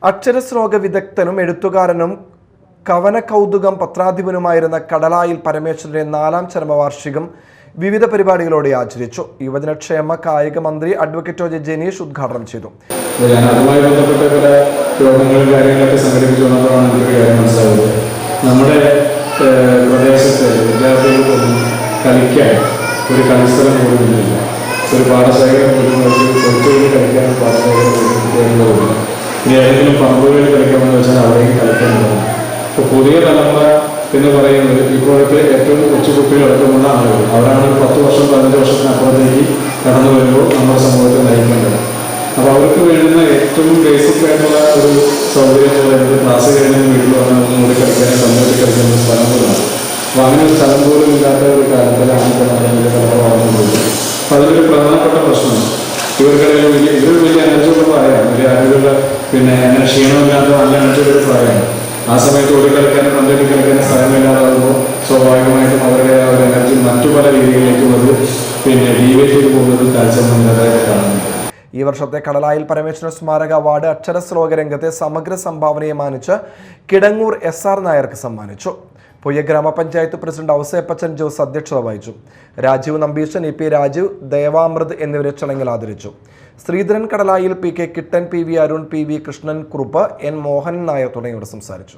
അക്ഷരശ്ലോക വിദഗ്ധനും എഴുത്തുകാരനും കവന കൗതുകം പത്രാധിപനുമായിരുന്ന കടലായിൽ പരമേശ്വരന്റെ 4ാം ചരമവാർഷികം വിവിധ പരിപാടികളോടെ ആചരിച്ചു. യുവജനക്ഷേമ കായിക മന്ത്രി അഡ്വക്കേറ്റ് ജെ ജനീഷ് ഉദ്ഘാടനം ചെയ്തു. അതുമായി ബന്ധപ്പെട്ട പല യോഗങ്ങളും കാര്യങ്ങളൊക്കെ സംഘടിപ്പിച്ചു വന്നപ്പോഴാണ് എനിക്ക് കാര്യം മനസ്സിലാവുന്നത്. നമ്മുടെ പ്രദേശത്ത് വിദ്യാർത്ഥികൾക്കൊന്നും കളിക്കാൻ ഒരു കളിസ്ഥലം പോലുമില്ല. ഒരു പാഠശേഖരം പോലും കൊച്ചുകളിൽ കളിക്കാൻ പാഠശേഖരം ഇനി ഏതെങ്കിലും പറമ്പുകളിൽ കളിക്കാമെന്ന് വെച്ചാൽ അവിടേക്ക് കളിക്കാനുള്ളതാണ്. ഇപ്പോൾ പുതിയ തലമുറ എന്ന് പറയുന്നത് ഇപ്പോഴത്തെ ഏറ്റവും കൊച്ചു കുട്ടികളടക്കമുള്ള ആളുകൾ അവരാണ് 10 വർഷം 15 വർഷത്തിനപ്പുറത്തേക്ക് കടന്നു വരുമ്പോൾ നമ്മുടെ സമൂഹത്തെ നയിക്കേണ്ടത്. അപ്പോൾ അവർക്ക് വേണ്ടുന്ന ഏറ്റവും ബേസിക് ആയിട്ടുള്ള ഒരു സൗകര്യം എന്ന് പറയുന്നത് ക്ലാസ് കഴിഞ്ഞ വീട്ടിൽ വന്ന് ഒന്നുകൂടി കളിക്കാനും കമ്മ്യൂണിറ്റി കളിക്കുന്ന സ്ഥലം പോലാണ്. അപ്പോൾ അങ്ങനെ ഒരു സ്ഥലം പോലും ഇല്ലാത്ത ഒരു കാലത്തിലാണ് നമ്മുടെ തലമുറ വളർന്നുപോയത്. അപ്പോൾ അതിലൊരു പ്രധാനപ്പെട്ട പ്രശ്നം ഇവർക്കിടയിൽ വലിയ എനർജിയുള്ള പ്രായമാണ്, വലിയ ആരോഗ്യമുള്ള ക്ഷീണമില്ലാത്ത നല്ല എനർജിയുള്ള പ്രായമാണ്. ആ സമയത്ത് ഓടിക്കളിക്കാനും പന്തേറ്റി കളിക്കാനും സ്ഥലമില്ലാതാകുമ്പോൾ സ്വാഭാവികമായിട്ടും അവരുടെ ആ ഒരു എനർജി മറ്റു പല രീതികളിലേക്കും അത് ഡീവേറ്റ് ചെയ്ത് പോകുന്നത് കാഴ്ചപ്പാടായിട്ട് കാണുന്നു. ഈ വർഷത്തെ കടലായിൽ പരമേശ്വരൻ സ്മാരക അവാർഡ് അക്ഷരശ്ലോക രംഗത്തെ സമഗ്ര സംഭാവനയെ മാനിച്ച് കിടങ്ങൂർ SR നായർക്ക് സമ്മാനിച്ചു. പൊയ്യ ഗ്രാമപഞ്ചായത്ത് പ്രസിഡന്റ് ഔസേപ്പച്ചൻ ജോസ് അധ്യക്ഷത വഹിച്ചു. രാജീവ് നമ്പീശൻ, EP രാജീവ്, ദേവാമൃത് എന്നിവരെ ചടങ്ങിൽ ആദരിച്ചു. ശ്രീധരൻ കടലായിൽ, PK കിട്ടൻ, PV Arun, PV Krishnan Kurup, N Mohan Nair തുടങ്ങിയവർ സംസാരിച്ചു.